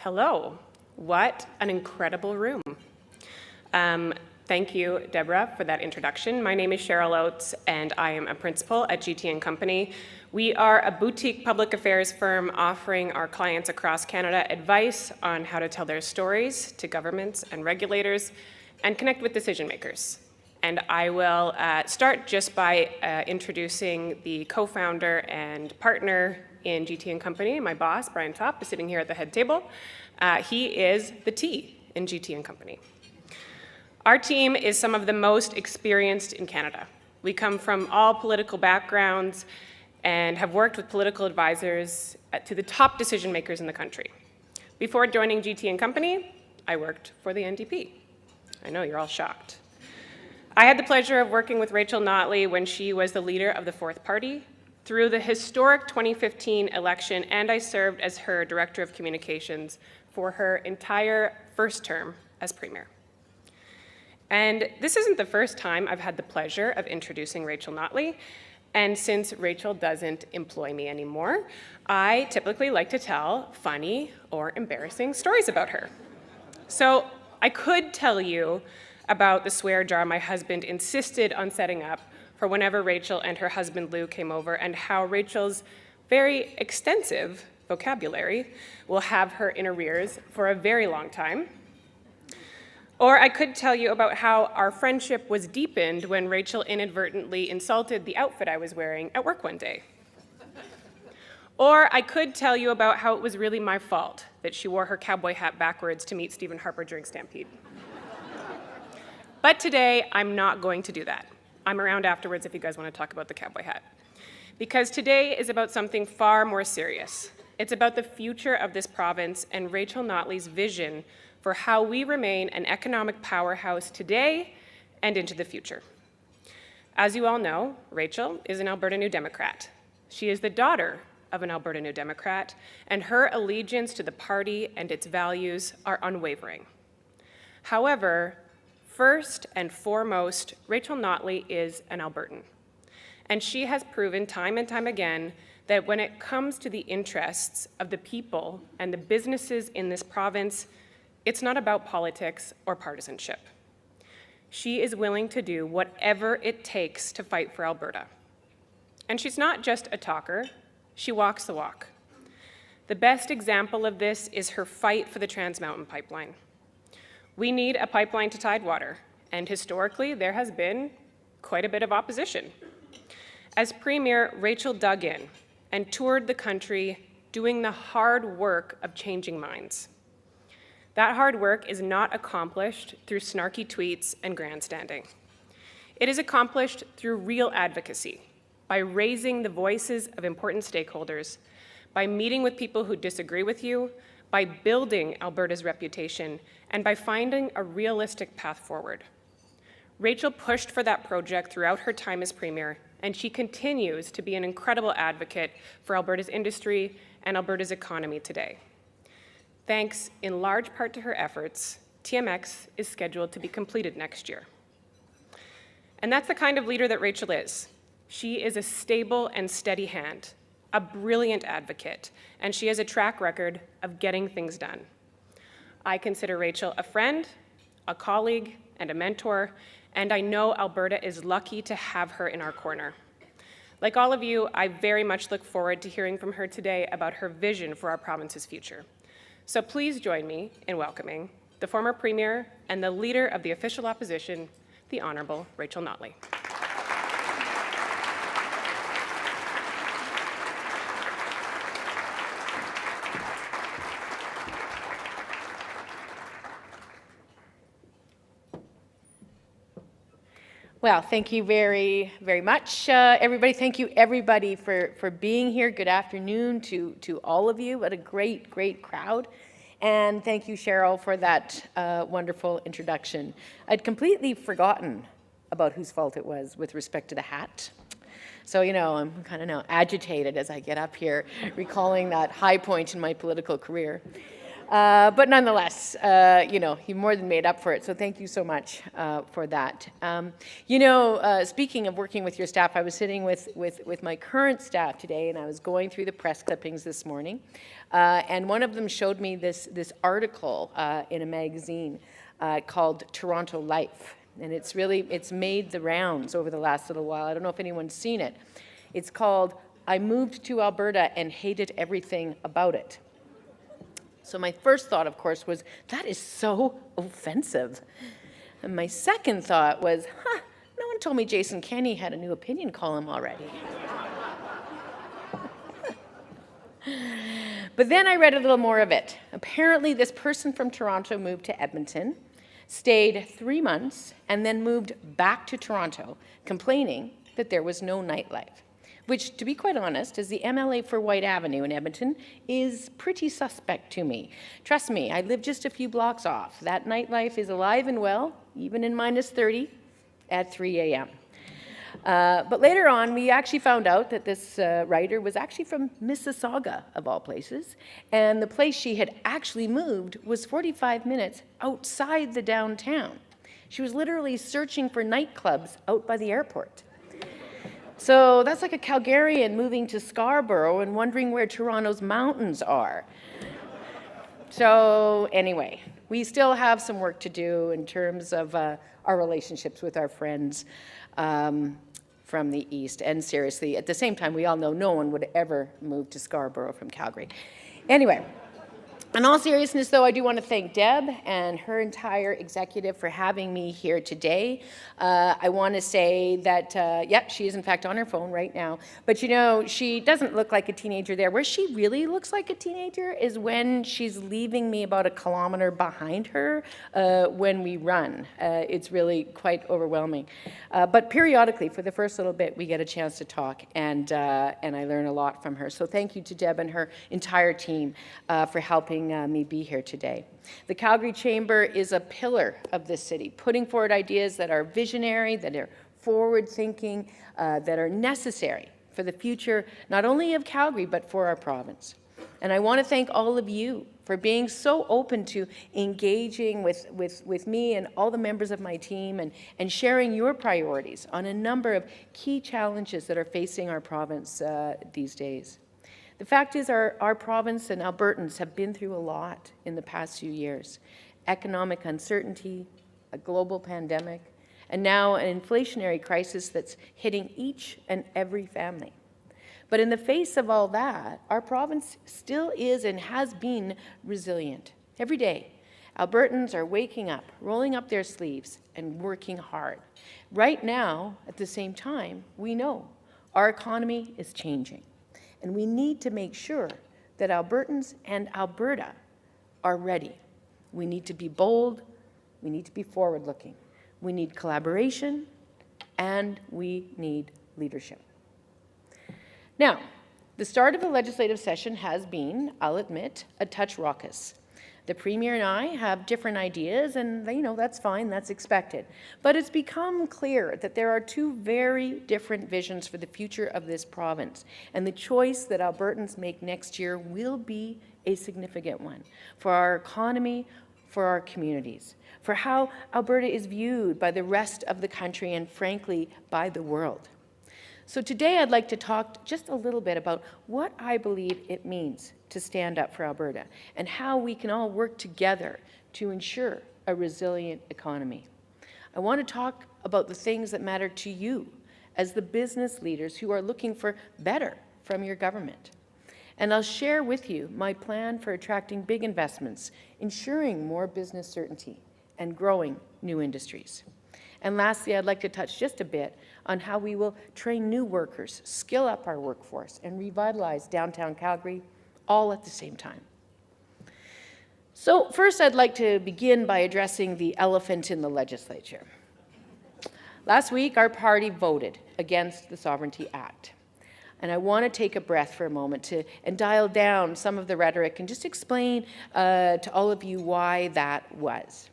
Hello. What an incredible room. Thank you, Deborah, for that introduction. My name is Cheryl Oates, and I am a principal at GT & Company. We are a boutique public affairs firm offering our clients across Canada advice on how to tell their stories to governments and regulators and connect with decision makers. And I will start just by introducing the co-founder and partner in GT & Company. My boss, Brian Topp, is sitting here at the head table. He is the T in GT & Company. Our team is some of the most experienced in Canada. We come from all political backgrounds and have worked with political advisors to the top decision makers in the country. Before joining GT & Company, I worked for the NDP. I know, you're all shocked. I had the pleasure of working with Rachel Notley when she was the leader of the Fourth Party through the historic 2015 election, and I served as her Director of Communications for her entire first term as Premier. And this isn't the first time I've had the pleasure of introducing Rachel Notley, and since Rachel doesn't employ me anymore, I typically like to tell funny or embarrassing stories about her. So I could tell you about the swear jar my husband insisted on setting up for whenever Rachel and her husband Lou came over, and how Rachel's very extensive vocabulary will have her in arrears for a very long time. Or I could tell you about how our friendship was deepened when Rachel inadvertently insulted the outfit I was wearing at work one day. Or I could tell you about how it was really my fault that she wore her cowboy hat backwards to meet Stephen Harper during Stampede. But today, I'm not going to do that. I'm around afterwards if you guys want to talk about the cowboy hat. Because today is about something far more serious. It's about the future of this province and Rachel Notley's vision for how we remain an economic powerhouse today and into the future. As you all know, Rachel is an Alberta New Democrat. She is the daughter of an Alberta New Democrat, and her allegiance to the party and its values are unwavering. However, first and foremost, Rachel Notley is an Albertan. And she has proven time and time again that when it comes to the interests of the people and the businesses in this province, it's not about politics or partisanship. She is willing to do whatever it takes to fight for Alberta. And she's not just a talker, she walks the walk. The best example of this is her fight for the Trans Mountain Pipeline. We need a pipeline to Tidewater, and historically there has been quite a bit of opposition. As Premier, Rachel dug in and toured the country doing the hard work of changing minds. That hard work is not accomplished through snarky tweets and grandstanding. It is accomplished through real advocacy, by raising the voices of important stakeholders, by meeting with people who disagree with you, by building Alberta's reputation, and by finding a realistic path forward. Rachel pushed for that project throughout her time as Premier, and she continues to be an incredible advocate for Alberta's industry and Alberta's economy today. Thanks in large part to her efforts, TMX is scheduled to be completed next year. And that's the kind of leader that Rachel is. She is a stable and steady hand, a brilliant advocate, and she has a track record of getting things done. I consider Rachel a friend, a colleague, and a mentor, and I know Alberta is lucky to have her in our corner. Like all of you, I very much look forward to hearing from her today about her vision for our province's future. So please join me in welcoming the former Premier and the Leader of the Official Opposition, the Honourable Rachel Notley. Well, thank you very, very much, everybody. Thank you, everybody, for being here. Good afternoon to all of you. What a great, great crowd. And thank you, Cheryl, for that wonderful introduction. I'd completely forgotten about whose fault it was with respect to the hat. So, you know, I'm kind of now agitated as I get up here, recalling that high point in my political career. But nonetheless, you more than made up for it, so thank you so much for that. Speaking of working with your staff, I was sitting with my current staff today, and I was going through the press clippings this morning, and one of them showed me this article in a magazine called Toronto Life, and it's made the rounds over the last little while. I don't know if anyone's seen it. It's called "I Moved to Alberta and Hated Everything About It." So my first thought, of course, was, that is so offensive. And my second thought was, no one told me Jason Kenney had a new opinion column already. But then I read a little more of it. Apparently, this person from Toronto moved to Edmonton, stayed 3 months, and then moved back to Toronto, complaining that there was no nightlife. Which, to be quite honest, as the MLA for White Avenue in Edmonton, is pretty suspect to me. Trust me, I live just a few blocks off. That nightlife is alive and well, even in -30 at 3 a.m. But later on, we actually found out that this writer was actually from Mississauga, of all places, and the place she had actually moved was 45 minutes outside the downtown. She was literally searching for nightclubs out by the airport. So that's like a Calgarian moving to Scarborough and wondering where Toronto's mountains are. So anyway, we still have some work to do in terms of our relationships with our friends from the east. And seriously, at the same time, we all know no one would ever move to Scarborough from Calgary. Anyway, in all seriousness, though, I do want to thank Deb and her entire executive for having me here today. I want to say that, she is in fact on her phone right now, but she doesn't look like a teenager there. Where she really looks like a teenager is when she's leaving me about 1 kilometer behind her when we run. It's really quite overwhelming. But periodically, for the first little bit, we get a chance to talk, and I learn a lot from her. So thank you to Deb and her entire team for helping me be here today. The Calgary Chamber is a pillar of this city, putting forward ideas that are visionary, that are forward-thinking, that are necessary for the future, not only of Calgary, but for our province. And I want to thank all of you for being so open to engaging with me and all the members of my team and sharing your priorities on a number of key challenges that are facing our province these days. The fact is our province and Albertans have been through a lot in the past few years. Economic uncertainty, a global pandemic, and now an inflationary crisis that's hitting each and every family. But in the face of all that, our province still is and has been resilient. Every day, Albertans are waking up, rolling up their sleeves, and working hard. Right now, at the same time, we know our economy is changing. And we need to make sure that Albertans and Alberta are ready. We need to be bold, we need to be forward-looking. We need collaboration, and we need leadership. Now, the start of the legislative session has been, I'll admit, a touch raucous. The Premier and I have different ideas, and that's fine, that's expected. But it's become clear that there are two very different visions for the future of this province, and the choice that Albertans make next year will be a significant one for our economy, for our communities, for how Alberta is viewed by the rest of the country and, frankly, by the world. So today I'd like to talk just a little bit about what I believe it means to stand up for Alberta and how we can all work together to ensure a resilient economy. I want to talk about the things that matter to you as the business leaders who are looking for better from your government. And I'll share with you my plan for attracting big investments, ensuring more business certainty, and growing new industries. And lastly, I'd like to touch just a bit on how we will train new workers, skill up our workforce, and revitalize downtown Calgary, all at the same time. So first, I'd like to begin by addressing the elephant in the legislature. Last week, our party voted against the Sovereignty Act. And I want to take a breath for a moment and dial down some of the rhetoric and just explain to all of you why that was.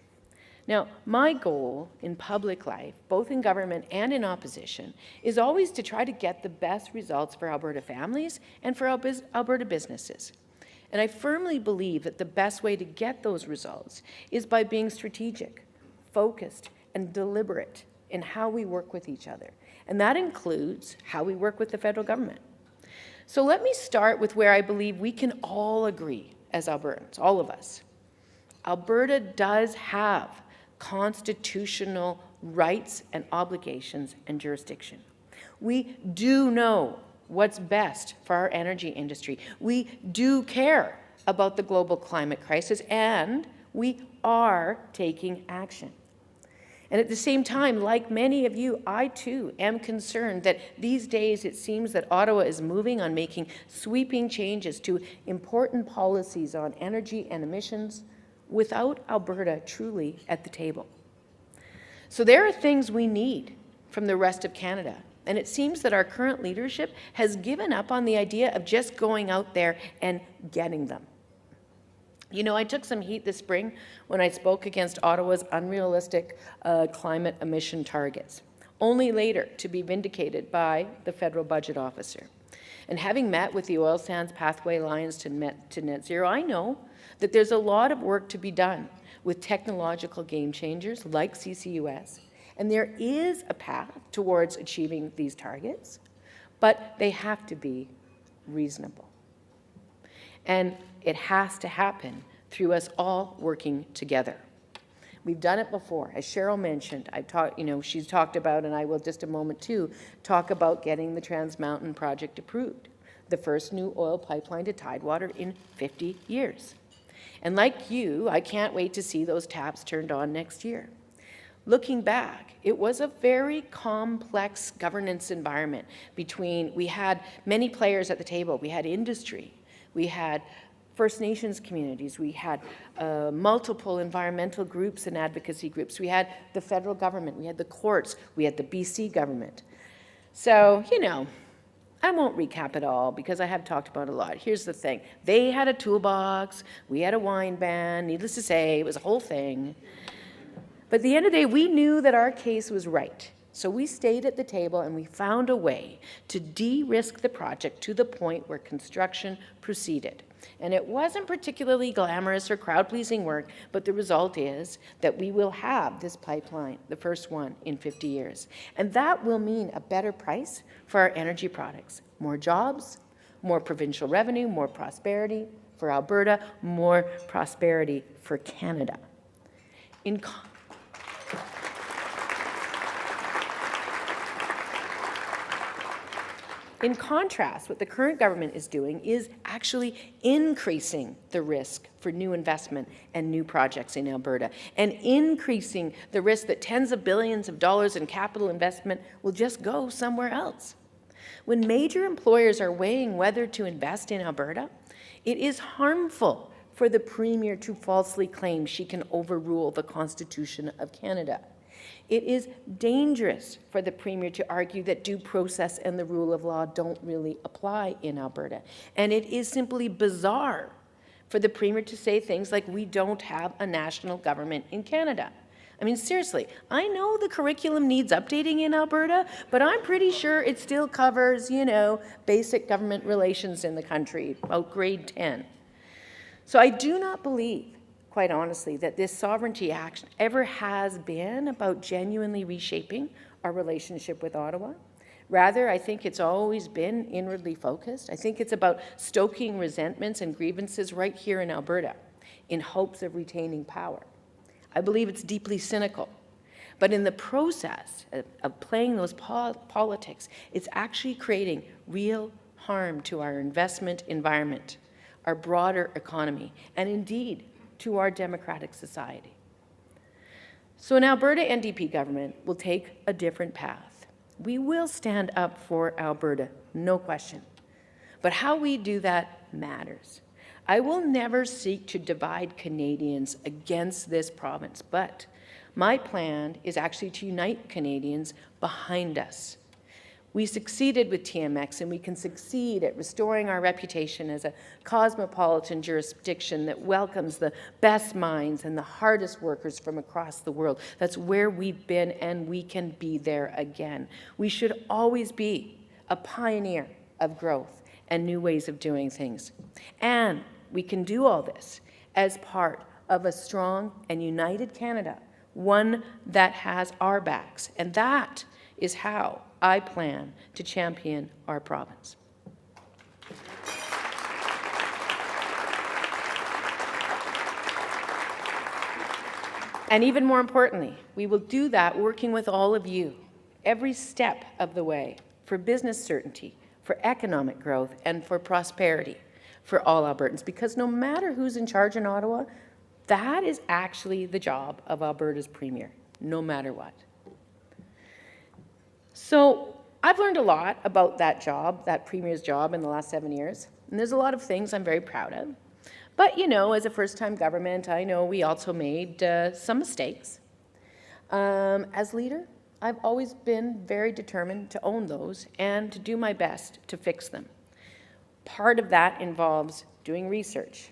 Now, my goal in public life, both in government and in opposition, is always to try to get the best results for Alberta families and for Alberta businesses. And I firmly believe that the best way to get those results is by being strategic, focused, and deliberate in how we work with each other. And that includes how we work with the federal government. So let me start with where I believe we can all agree as Albertans, all of us. Alberta does have constitutional rights and obligations and jurisdiction. We do know what's best for our energy industry. We do care about the global climate crisis, and we are taking action. And at the same time, like many of you, I too am concerned that these days it seems that Ottawa is moving on making sweeping changes to important policies on energy and emissions without Alberta truly at the table. So there are things we need from the rest of Canada. And it seems that our current leadership has given up on the idea of just going out there and getting them. You know, I took some heat this spring when I spoke against Ottawa's unrealistic climate emission targets, only later to be vindicated by the federal budget officer. And having met with the Oil Sands Pathway Alliance to net zero, I know that there's a lot of work to be done with technological game changers like CCUS. And there is a path towards achieving these targets, but they have to be reasonable. And it has to happen through us all working together. We've done it before. As Cheryl mentioned, she's talked about, and I will just a moment too, talk about getting the Trans Mountain project approved, the first new oil pipeline to Tidewater in 50 years. And like you, I can't wait to see those taps turned on next year. Looking back, it was a very complex governance environment we had many players at the table. We had industry, we had First Nations communities, we had multiple environmental groups and advocacy groups, we had the federal government, we had the courts, we had the BC government. So, I won't recap it all because I have talked about it a lot. Here's the thing. They had a toolbox, we had a wine ban, needless to say, it was a whole thing. But at the end of the day, we knew that our case was right. So we stayed at the table and we found a way to de-risk the project to the point where construction proceeded. And it wasn't particularly glamorous or crowd-pleasing work, but the result is that we will have this pipeline, the first one in 50 years. And that will mean a better price for our energy products. More jobs, more provincial revenue, more prosperity for Alberta, more prosperity for Canada. In contrast, what the current government is doing is actually increasing the risk for new investment and new projects in Alberta, and increasing the risk that tens of billions of dollars in capital investment will just go somewhere else. When major employers are weighing whether to invest in Alberta, it is harmful for the Premier to falsely claim she can overrule the Constitution of Canada. It is dangerous for the Premier to argue that due process and the rule of law don't really apply in Alberta. And it is simply bizarre for the Premier to say things like, we don't have a national government in Canada. I mean, seriously, I know the curriculum needs updating in Alberta, but I'm pretty sure it still covers, basic government relations in the country, about grade 10. So I do not believe, quite honestly, that this sovereignty action ever has been about genuinely reshaping our relationship with Ottawa. Rather, I think it's always been inwardly focused. I think it's about stoking resentments and grievances right here in Alberta in hopes of retaining power. I believe it's deeply cynical. But in the process of playing those politics, it's actually creating real harm to our investment environment, our broader economy, and indeed, to our democratic society. So an Alberta NDP government will take a different path. We will stand up for Alberta, no question. But how we do that matters. I will never seek to divide Canadians against this province, but my plan is actually to unite Canadians behind us. We succeeded with TMX, and we can succeed at restoring our reputation as a cosmopolitan jurisdiction that welcomes the best minds and the hardest workers from across the world. That's where we've been, and we can be there again. We should always be a pioneer of growth and new ways of doing things. And we can do all this as part of a strong and united Canada, one that has our backs. And that is how I plan to champion our province. And even more importantly, we will do that working with all of you, every step of the way, for business certainty, for economic growth, and for prosperity for all Albertans. Because no matter who's in charge in Ottawa, that is actually the job of Alberta's Premier, no matter what. So I've learned a lot about that job, that Premier's job, in the last 7 years. And there's a lot of things I'm very proud of. But, you know, as a first-time government, I know we also made some mistakes. As leader, I've always been very determined to own those and to do my best to fix them. Part of that involves doing research.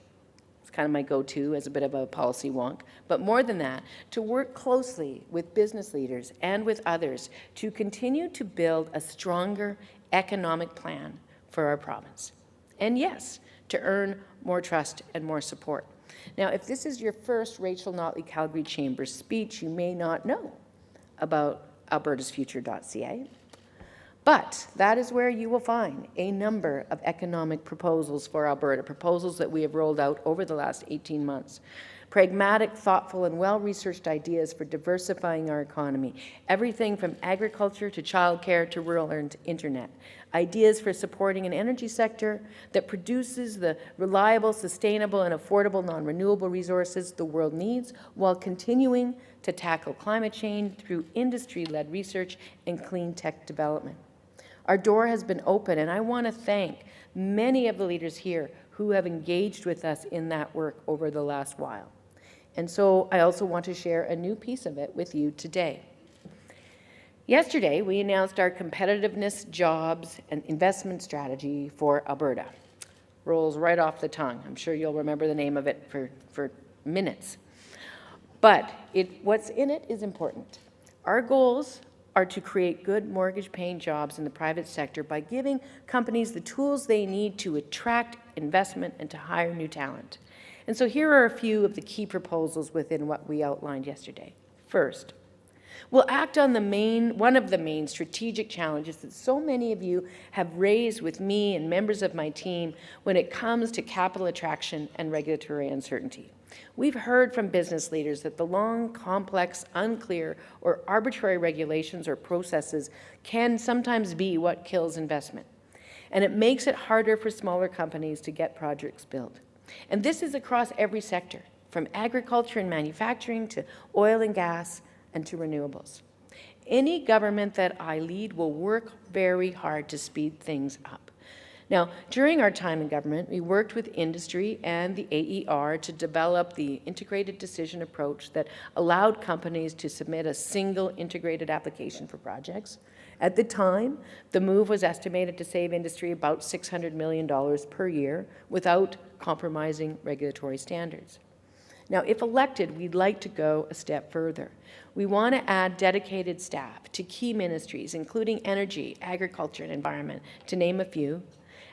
It's kind of my go-to as a bit of a policy wonk. But more than that, to work closely with business leaders and with others to continue to build a stronger economic plan for our province. And yes, to earn more trust and more support. Now, if this is your first Rachel Notley Calgary Chamber speech, you may not know about albertasfuture.ca, but that is where you will find a number of economic proposals for Alberta, proposals that we have rolled out over the last 18 months. Pragmatic, thoughtful, and well-researched ideas for diversifying our economy, everything from agriculture to childcare to rural internet. Ideas for supporting an energy sector that produces the reliable, sustainable, and affordable non-renewable resources the world needs while continuing to tackle climate change through industry-led research and clean tech development. Our door has been open, and I want to thank many of the leaders here who have engaged with us in that work over the last while. And so I also want to share a new piece of it with you today. Yesterday, we announced our competitiveness, jobs, and investment strategy for Alberta. Rolls right off the tongue. I'm sure you'll remember the name of it for minutes. But what's in it is important. Our goals are to create good mortgage-paying jobs in the private sector by giving companies the tools they need to attract investment and to hire new talent. And so here are a few of the key proposals within what we outlined yesterday. First, we'll act on one of the main strategic challenges that so many of you have raised with me and members of my team when it comes to capital attraction and regulatory uncertainty. We've heard from business leaders that the long, complex, unclear, or arbitrary regulations or processes can sometimes be what kills investment. And it makes it harder for smaller companies to get projects built. And this is across every sector, from agriculture and manufacturing to oil and gas and to renewables. Any government that I lead will work very hard to speed things up. Now, during our time in government, we worked with industry and the AER to develop the integrated decision approach that allowed companies to submit a single integrated application for projects. At the time, the move was estimated to save industry about $600 million per year without compromising regulatory standards. Now, if elected, we'd like to go a step further. We want to add dedicated staff to key ministries, including energy, agriculture, and environment, to name a few,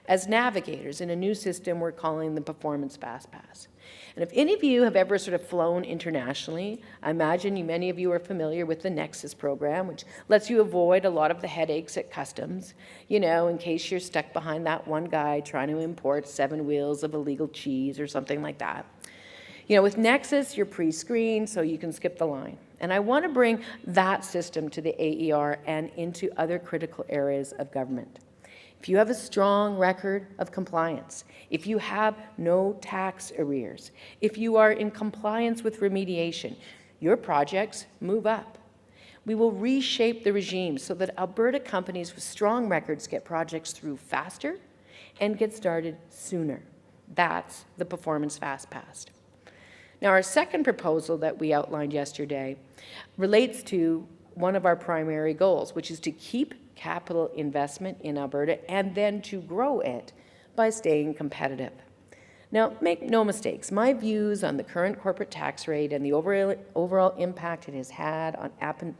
as navigators in a new system we're calling the Performance Fast Pass. And if any of you have ever sort of flown internationally, I imagine many of you are familiar with the Nexus program, which lets you avoid a lot of the headaches at customs, you know, in case you're stuck behind that one guy trying to import 7 wheels of illegal cheese or something like that. You know, with Nexus, you're pre-screened, so you can skip the line. And I want to bring that system to the AER and into other critical areas of government. If you have a strong record of compliance, if you have no tax arrears, if you are in compliance with remediation, your projects move up. We will reshape the regime so that Alberta companies with strong records get projects through faster and get started sooner. That's the Performance Fast Pass. Now, our second proposal that we outlined yesterday relates to one of our primary goals, which is to keep capital investment in Alberta and then to grow it by staying competitive. Now, make no mistakes, my views on the current corporate tax rate and the overall impact it has had on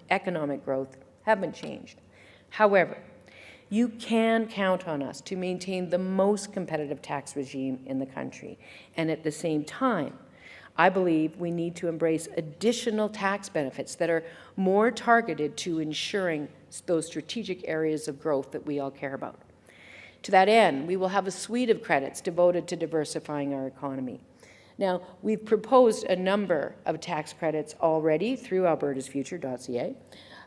economic growth haven't changed. However, You can count on us to maintain the most competitive tax regime in the country. And at the same time, I believe we need to embrace additional tax benefits that are more targeted to ensuring those strategic areas of growth that we all care about. To that end, we will have a suite of credits devoted to diversifying our economy. Now, we've proposed a number of tax credits already through albertasfuture.ca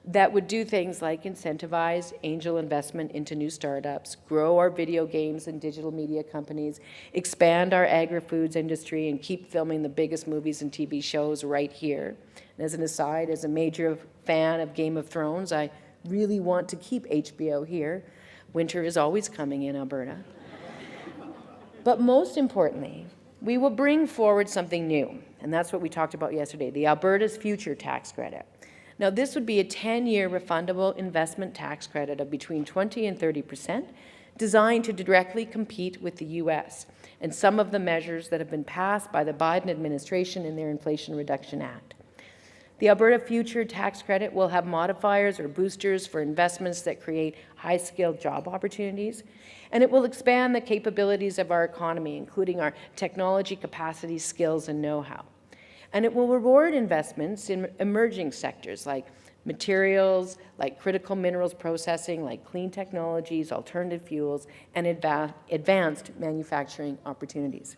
that would do things like incentivize angel investment into new startups, grow our video games and digital media companies, expand our agri-foods industry, and keep filming the biggest movies and TV shows right here. And as an aside, as a major fan of Game of Thrones, I really want to keep HBO here. Winter is always coming in Alberta. But most importantly, we will bring forward something new, and that's what we talked about yesterday, the Alberta's Future Tax Credit. Now, this would be a 10-year refundable investment tax credit of between 20 and 30%, designed to directly compete with the U.S. and some of the measures that have been passed by the Biden administration in their Inflation Reduction Act. The Alberta Future Tax Credit will have modifiers or boosters for investments that create high-skilled job opportunities, and it will expand the capabilities of our economy, including our technology capacity, skills, and know-how. And it will reward investments in emerging sectors like materials, like critical minerals processing, like clean technologies, alternative fuels, and advanced manufacturing opportunities.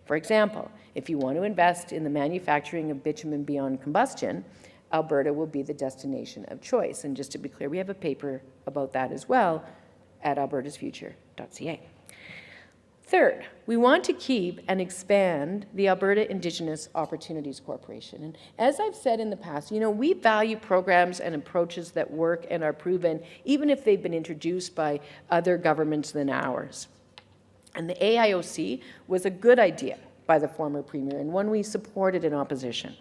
For example, if you want to invest in the manufacturing of bitumen beyond combustion, Alberta will be the destination of choice. And just to be clear, we have a paper about that as well at albertasfuture.ca. Third, we want to keep and expand the Alberta Indigenous Opportunities Corporation. And as I've said in the past, we value programs and approaches that work and are proven, even if they've been introduced by other governments than ours. And the AIOC was a good idea by the former Premier and one we supported in opposition.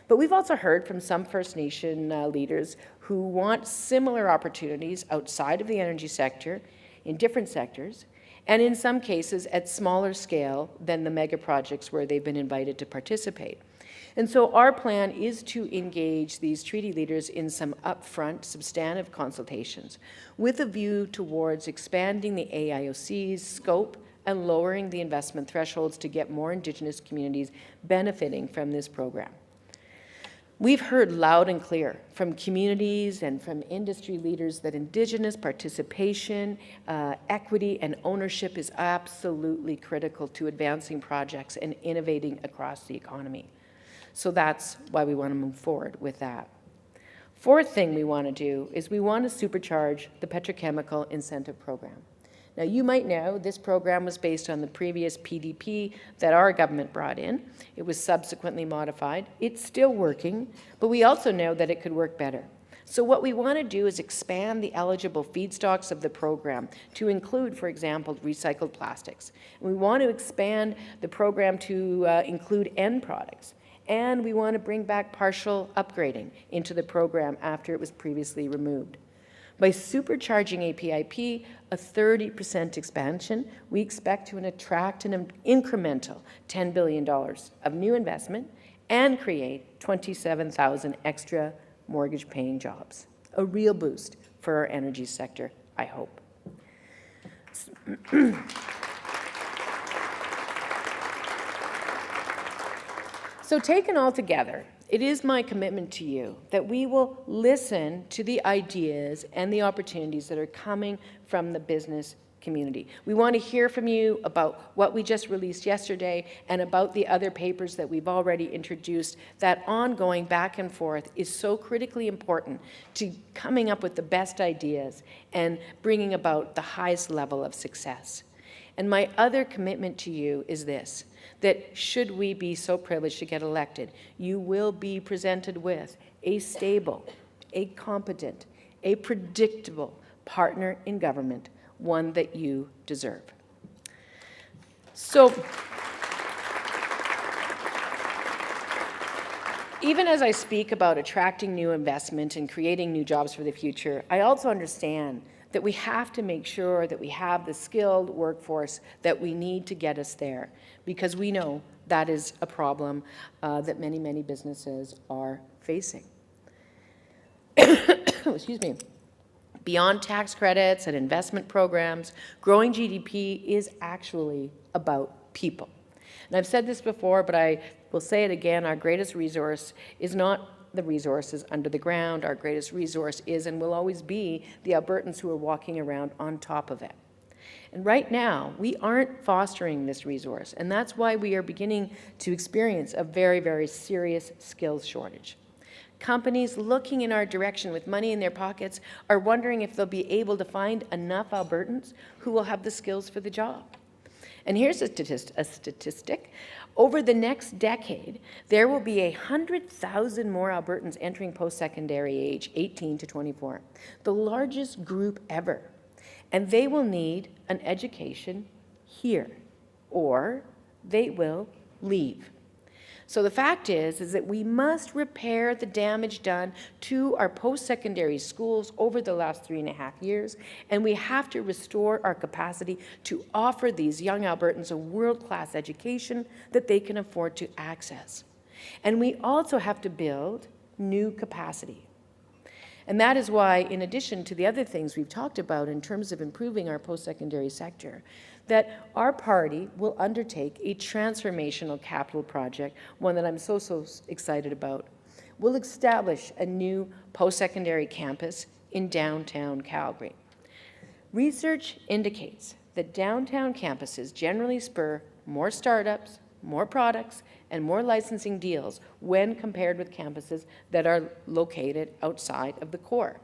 But we've also heard from some First Nation leaders who want similar opportunities outside of the energy sector, in different sectors, and in some cases at smaller scale than the mega projects where they've been invited to participate. And so our plan is to engage these treaty leaders in some upfront substantive consultations with a view towards expanding the AIOC's scope and lowering the investment thresholds to get more Indigenous communities benefiting from this program. We've heard loud and clear from communities and from industry leaders that Indigenous participation, equity, and ownership is absolutely critical to advancing projects and innovating across the economy. So that's why we want to move forward with that. Fourth thing we want to do is we want to supercharge the petrochemical incentive program. Now, you might know this program was based on the previous PDP that our government brought in. It was subsequently modified. It's still working, but we also know that it could work better. So what we want to do is expand the eligible feedstocks of the program to include, for example, recycled plastics. And we want to expand the program to include end products. And we want to bring back partial upgrading into the program after it was previously removed. By supercharging APIP, a 30% expansion, we expect to attract an incremental $10 billion of new investment and create 27,000 extra mortgage-paying jobs. A real boost for our energy sector, I hope. So taken all together, it is my commitment to you that we will listen to the ideas and the opportunities that are coming from the business community. We want to hear from you about what we just released yesterday and about the other papers that we've already introduced. That ongoing back and forth is so critically important to coming up with the best ideas and bringing about the highest level of success. And my other commitment to you is this, that should we be so privileged to get elected, you will be presented with a stable, a competent, a predictable partner in government, one that you deserve. So, even as I speak about attracting new investment and creating new jobs for the future, I also understand that we have to make sure that we have the skilled workforce that we need to get us there, because we know that is a problem that many, many businesses are facing. Excuse me. Beyond tax credits and investment programs, growing GDP is actually about people. And I've said this before, but I will say it again, our greatest resource is not the resources under the ground. Our greatest resource is and will always be the Albertans who are walking around on top of it. And right now, we aren't fostering this resource, and that's why we are beginning to experience a very, very serious skills shortage. Companies looking in our direction with money in their pockets are wondering if they'll be able to find enough Albertans who will have the skills for the job. And here's a statistic. Over the next decade, there will be 100,000 more Albertans entering post-secondary age, 18 to 24, the largest group ever. And they will need an education here, or they will leave. So the fact is that we must repair the damage done to our post-secondary schools over the last 3.5 years, and we have to restore our capacity to offer these young Albertans a world-class education that they can afford to access. And we also have to build new capacity. And that is why, in addition to the other things we've talked about in terms of improving our post-secondary sector, that our party will undertake a transformational capital project, one that I'm so excited about. We'll establish a new post-secondary campus in downtown Calgary. Research indicates that downtown campuses generally spur more startups, more products, and more licensing deals when compared with campuses that are located outside of the core.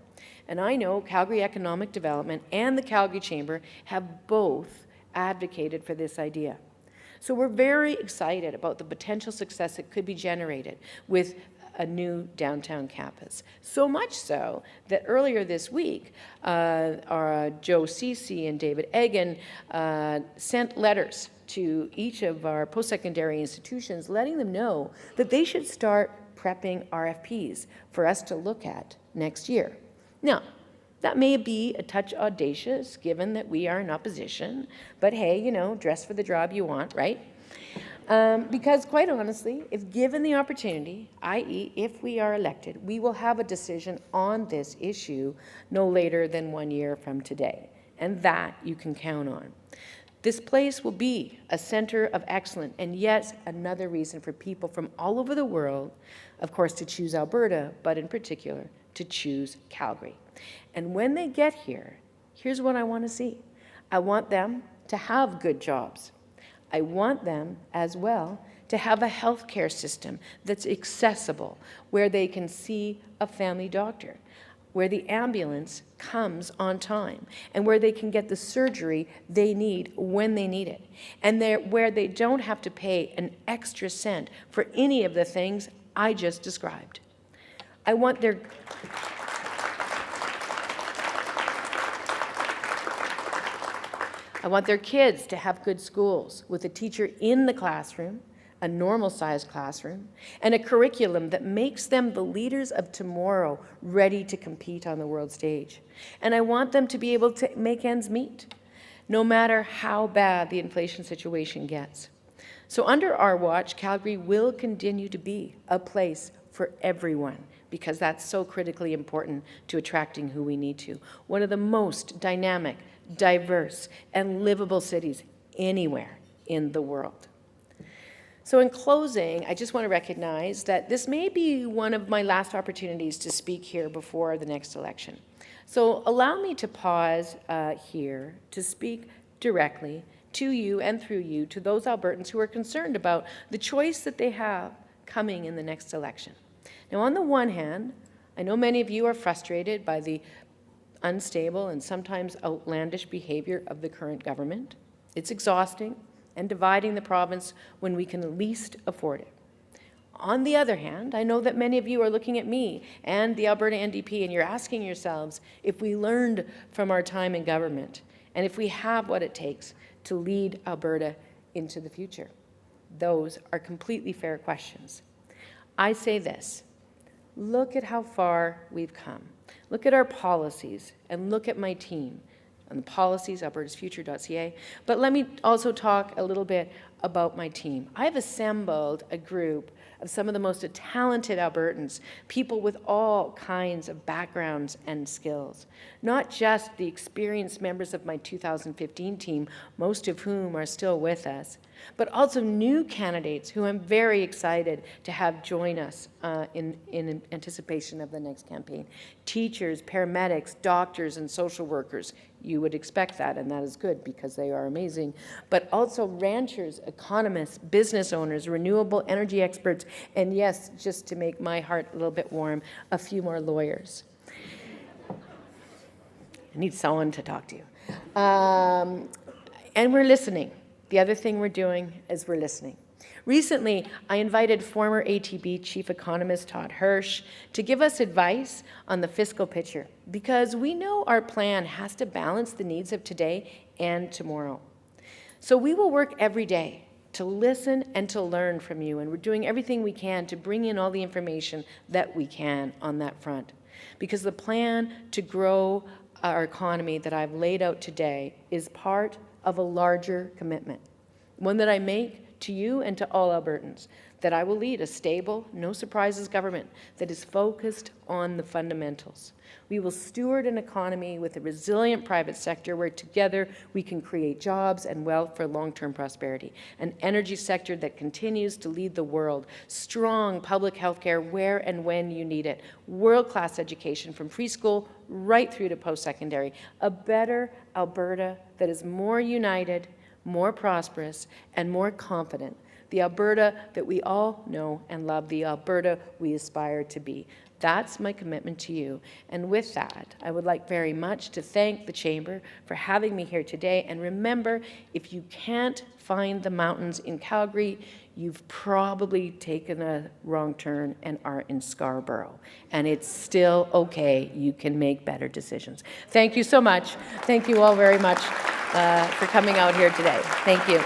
And I know Calgary Economic Development and the Calgary Chamber have both advocated for this idea. So we're very excited about the potential success that could be generated with a new downtown campus. So much so that earlier this week, our Joe Cece and David Egan sent letters to each of our post-secondary institutions, letting them know that they should start prepping RFPs for us to look at next year. Now, that may be a touch audacious, given that we are in opposition, but hey, you know, dress for the job you want, right? Because quite honestly, if given the opportunity, i.e. if we are elected, we will have a decision on this issue no later than 1 year from today, and that you can count on. This place will be a center of excellence, and yet another reason for people from all over the world, of course, to choose Alberta, but in particular, to choose Calgary. And when they get here, here's what I want to see. I want them to have good jobs. I want them, as well, to have a healthcare system that's accessible, where they can see a family doctor, where the ambulance comes on time, and where they can get the surgery they need when they need it, and where they don't have to pay an extra cent for any of the things I just described. I want their kids to have good schools with a teacher in the classroom, a normal-sized classroom, and a curriculum that makes them the leaders of tomorrow, ready to compete on the world stage. And I want them to be able to make ends meet, no matter how bad the inflation situation gets. So under our watch, Calgary will continue to be a place for everyone, because that's so critically important to attracting who we need to. One of the most dynamic, diverse, and livable cities anywhere in the world. So in closing, I just want to recognize that this may be one of my last opportunities to speak here before the next election. So allow me to pause here to speak directly to you and through you to those Albertans who are concerned about the choice that they have coming in the next election. Now, on the one hand, I know many of you are frustrated by the unstable and sometimes outlandish behavior of the current government. It's exhausting and dividing the province when we can least afford it. On the other hand, I know that many of you are looking at me and the Alberta NDP, and you're asking yourselves if we learned from our time in government and if we have what it takes to lead Alberta into the future. Those are completely fair questions. I say this: look at how far we've come. Look at our policies, and look at my team on the policies, albertasfuture.ca. But let me also talk a little bit about my team. I've assembled a group of some of the most talented Albertans, people with all kinds of backgrounds and skills. Not just the experienced members of my 2015 team, most of whom are still with us, but also new candidates who I'm very excited to have join us in anticipation of the next campaign. Teachers, paramedics, doctors, and social workers. You would expect that, and that is good because they are amazing. But also ranchers, economists, business owners, renewable energy experts, and yes, just to make my heart a little bit warm, a few more lawyers. I need someone to talk to you. And we're listening. The other thing we're doing is we're listening. Recently, I invited former ATB Chief Economist Todd Hirsch to give us advice on the fiscal picture, because we know our plan has to balance the needs of today and tomorrow. So we will work every day to listen and to learn from you, and we're doing everything we can to bring in all the information that we can on that front. Because the plan to grow our economy that I've laid out today is part of a larger commitment, one that I make to you and to all Albertans, that I will lead a stable, no surprises government that is focused on the fundamentals. We will steward an economy with a resilient private sector where together we can create jobs and wealth for long-term prosperity. An energy sector that continues to lead the world. Strong public health care where and when you need it. World-class education from preschool right through to post-secondary. A better Alberta that is more united, more prosperous, and more confident. The Alberta that we all know and love, the Alberta we aspire to be. That's my commitment to you. And with that, I would like very much to thank the Chamber for having me here today. And remember, if you can't find the mountains in Calgary, you've probably taken a wrong turn and are in Scarborough. And it's still okay. You can make better decisions. Thank you so much. Thank you all very much for coming out here today. Thank you.